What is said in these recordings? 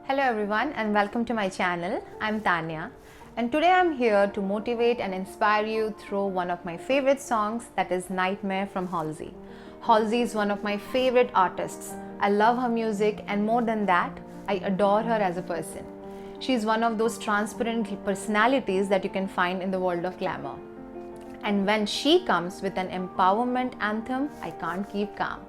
Hello everyone and welcome to my channel. I'm Tanya and today I'm here to motivate and inspire you through one of my favorite songs, that is Nightmare from Halsey. Halsey is one of my favorite artists. I love her music and more than that, I adore her as a person. She's one of those transparent personalities that you can find in the world of glamour. And when she comes with an empowerment anthem, I can't keep calm.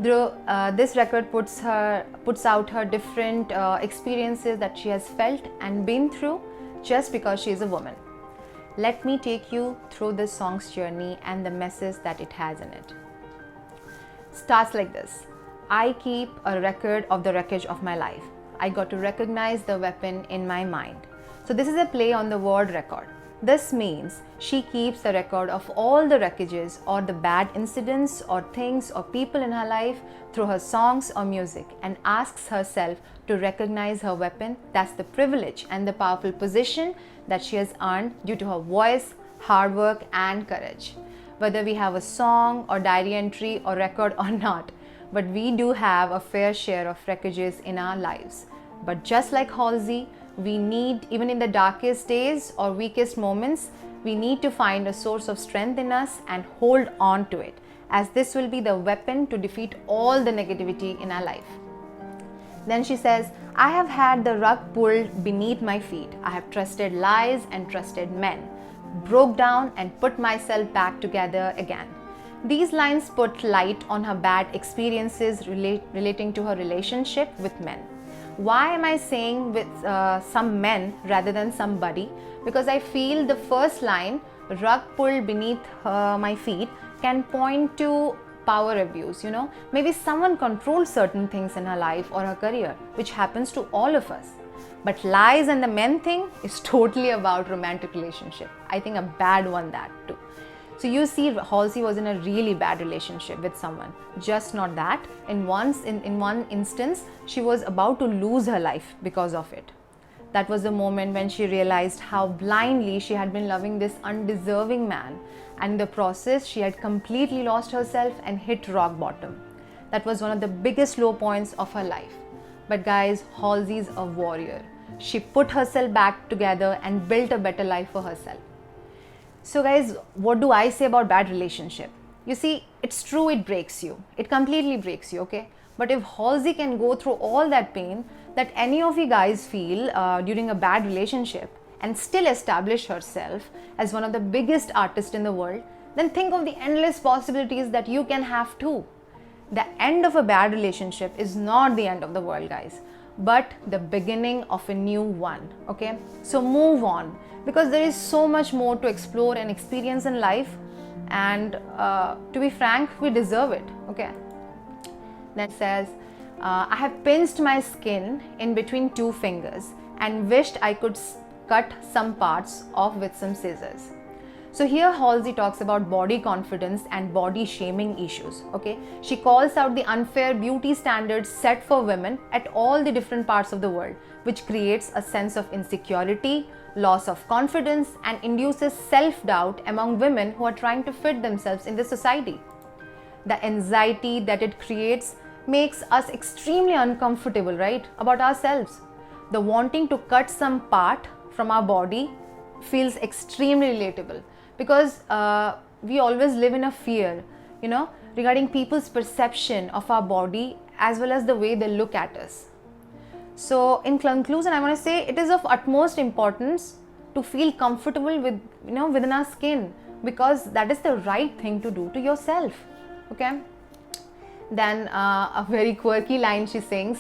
This record puts out her different experiences that she has felt and been through just because she is a woman. Let me take you through this song's journey and the message that it has in it. Starts like this. I keep a record of the wreckage of my life. I got to recognize the weapon in my mind. So this is a play on the word record. This means she keeps the record of all the wreckages or the bad incidents or things or people in her life through her songs or music and asks herself to recognize her weapon. That's the privilege and the powerful position that she has earned due to her voice, hard work and courage. Whether we have a song or diary entry or record or not, but we do have a fair share of wreckages in our lives. But just like Halsey, we need, even in the darkest days or weakest moments, we need to find a source of strength in us and hold on to it, as this will be the weapon to defeat all the negativity in our life. Then she says, I have had the rug pulled beneath my feet. I have trusted lies and trusted men, broke down and put myself back together again. These lines put light on her bad experiences relating to her relationship with men. Why am I saying with some men rather than somebody? Because I feel the first line, rug pulled beneath my feet, can point to power abuse, Maybe someone controls certain things in her life or her career, which happens to all of us. But lies and the men thing is totally about romantic relationship. I think a bad one that too. So you see, Halsey was in a really bad relationship with someone. Just not that. In one instance, she was about to lose her life because of it. That was the moment when she realized how blindly she had been loving this undeserving man. And in the process, she had completely lost herself and hit rock bottom. That was one of the biggest low points of her life. But guys, Halsey's a warrior. She put herself back together and built a better life for herself. So guys, what do I say about bad relationship? You see, it's true, it breaks you. It completely breaks you, okay? But if Halsey can go through all that pain that any of you guys feel during a bad relationship and still establish herself as one of the biggest artists in the world, then think of the endless possibilities that you can have too. The end of a bad relationship is not the end of the world, guys, but the beginning of a new one, okay? So move on, because there is so much more to explore and experience in life, and to be frank, we deserve it, okay? Then it says, I have pinched my skin in between two fingers and wished I could cut some parts off with some scissors. So here Halsey talks about body confidence and body shaming issues, okay? She calls out the unfair beauty standards set for women at all the different parts of the world, which creates a sense of insecurity, loss of confidence, and induces self-doubt among women who are trying to fit themselves in the society. The anxiety that it creates makes us extremely uncomfortable, right, about ourselves. The wanting to cut some part from our body feels extremely relatable, because we always live in a fear, regarding people's perception of our body as well as the way they look at us. So in conclusion, I want to say it is of utmost importance to feel comfortable with, within our skin, because that is the right thing to do to yourself, okay? Then a very quirky line she sings,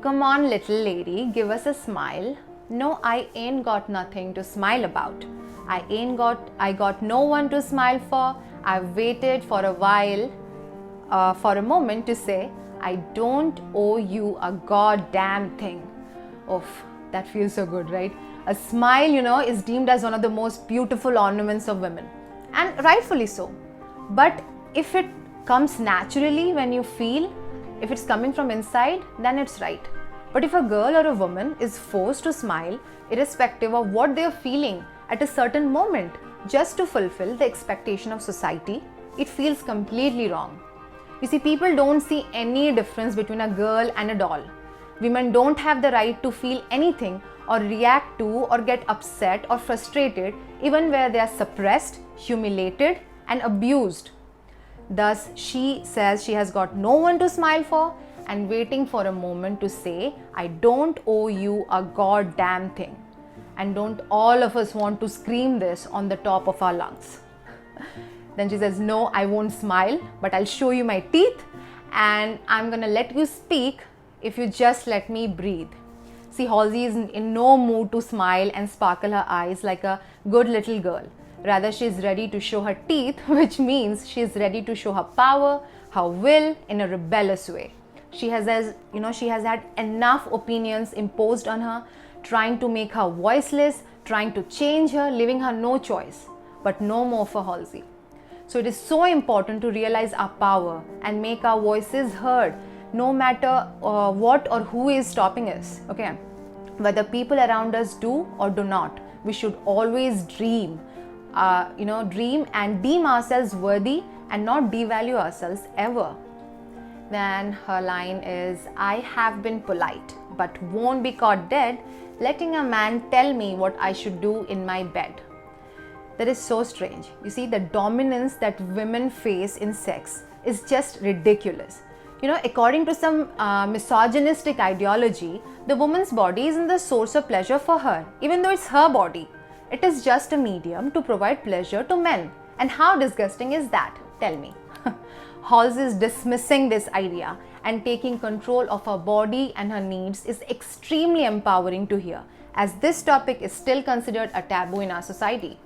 come on little lady, give us a smile. No, I ain't got nothing to smile about. I got no one to smile for. I've waited for a while, for a moment to say, I don't owe you a goddamn thing. Oof, that feels so good, right? A smile, is deemed as one of the most beautiful ornaments of women, and rightfully so. But if it comes naturally when you feel, if it's coming from inside, then it's right. But if a girl or a woman is forced to smile, irrespective of what they're feeling at a certain moment, just to fulfill the expectation of society, it feels completely wrong. You see, people don't see any difference between a girl and a doll. Women don't have the right to feel anything or react to or get upset or frustrated even where they are suppressed, humiliated and abused. Thus, she says she has got no one to smile for and waiting for a moment to say, I don't owe you a goddamn thing. And don't all of us want to scream this on the top of our lungs? Then she says, no, I won't smile, but I'll show you my teeth and I'm gonna let you speak if you just let me breathe. See, Halsey is in no mood to smile and sparkle her eyes like a good little girl. Rather, she is ready to show her teeth, which means she is ready to show her power, her will in a rebellious way. She has had enough opinions imposed on her, trying to make her voiceless, trying to change her, leaving her no choice. But no more for Halsey. So it is so important to realize our power and make our voices heard, no matter what or who is stopping us. Okay, whether people around us do or do not, we should always dream and deem ourselves worthy and not devalue ourselves ever. Then her line is, I have been polite but won't be caught dead letting a man tell me what I should do in my bed. That is so strange. You see, the dominance that women face in sex is just ridiculous. According to some misogynistic ideology, the woman's body isn't the source of pleasure for her, even though it's her body. It is just a medium to provide pleasure to men. And how disgusting is that? Tell me. Halsey is dismissing this idea and taking control of her body and her needs is extremely empowering to hear, as this topic is still considered a taboo in our society.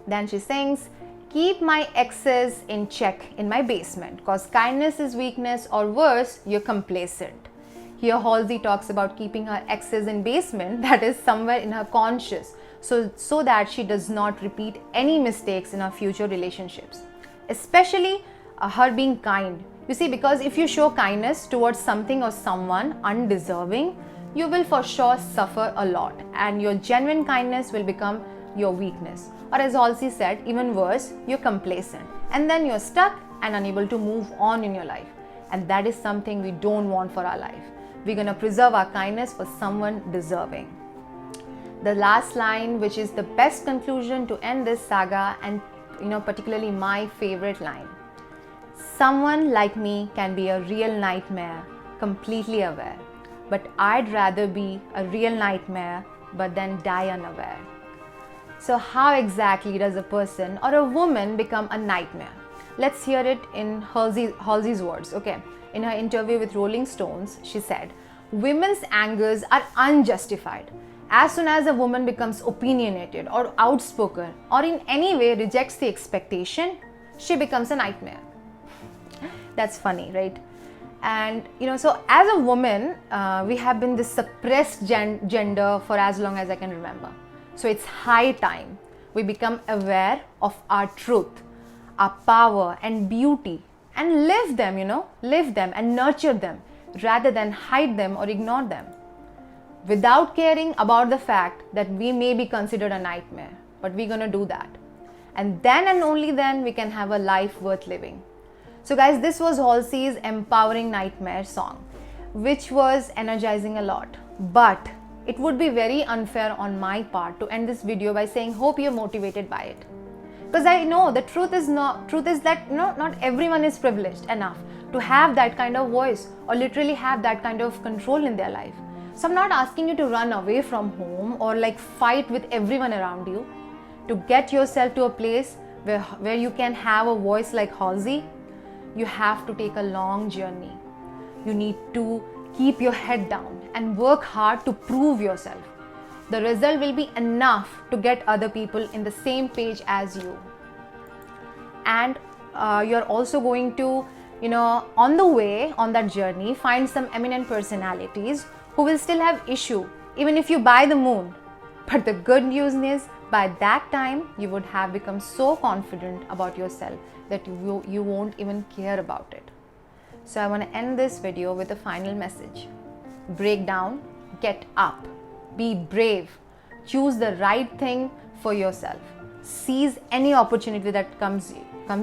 Then she sings, keep my exes in check in my basement, cause kindness is weakness, or worse, you're complacent. Here Halsey talks about keeping her exes in basement, that is somewhere in her conscious, so that she does not repeat any mistakes in her future relationships. Especially her being kind. You see, because if you show kindness towards something or someone undeserving, you will for sure suffer a lot, and your genuine kindness will become your weakness. Or as Halsey said, even worse, you're complacent. And then you're stuck and unable to move on in your life. And that is something we don't want for our life. We're going to preserve our kindness for someone deserving. The last line, which is the best conclusion to end this saga, and particularly my favorite line. Someone like me can be a real nightmare, completely aware. But I'd rather be a real nightmare, but then die unaware. So how exactly does a person or a woman become a nightmare? Let's hear it in Halsey's words. Okay, in her interview with Rolling Stones, she said, women's angers are unjustified. As soon as a woman becomes opinionated or outspoken or in any way rejects the expectation, she becomes a nightmare. That's funny, right? And so as a woman, we have been this suppressed gender for as long as I can remember. So it's high time we become aware of our truth, our power and beauty, and live them and nurture them rather than hide them or ignore them, without caring about the fact that we may be considered a nightmare. But we're gonna do that. And then and only then we can have a life worth living. So guys, this was Halsey's empowering nightmare song, which was energizing a lot. But it would be very unfair on my part to end this video by saying, hope you're motivated by it. Because I know the truth is that not everyone is privileged enough to have that kind of voice or literally have that kind of control in their life. So I'm not asking you to run away from home or fight with everyone around you. To get yourself to a place where you can have a voice like Halsey, you have to take a long journey. You need to keep your head down and work hard to prove yourself. The result will be enough to get other people in the same page as you. And you're also going to, on the way, on that journey, find some eminent personalities who will still have issue, even if you buy the moon. But the good news is, by that time, you would have become so confident about yourself that you won't even care about it. So I want to end this video with a final message. Break down, get up, be brave, choose the right thing for yourself. Seize any opportunity that comes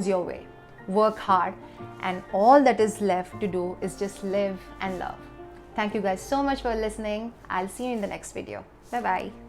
your way. Work hard, and all that is left to do is just live and love. Thank you guys so much for listening. I'll see you in the next video. Bye bye.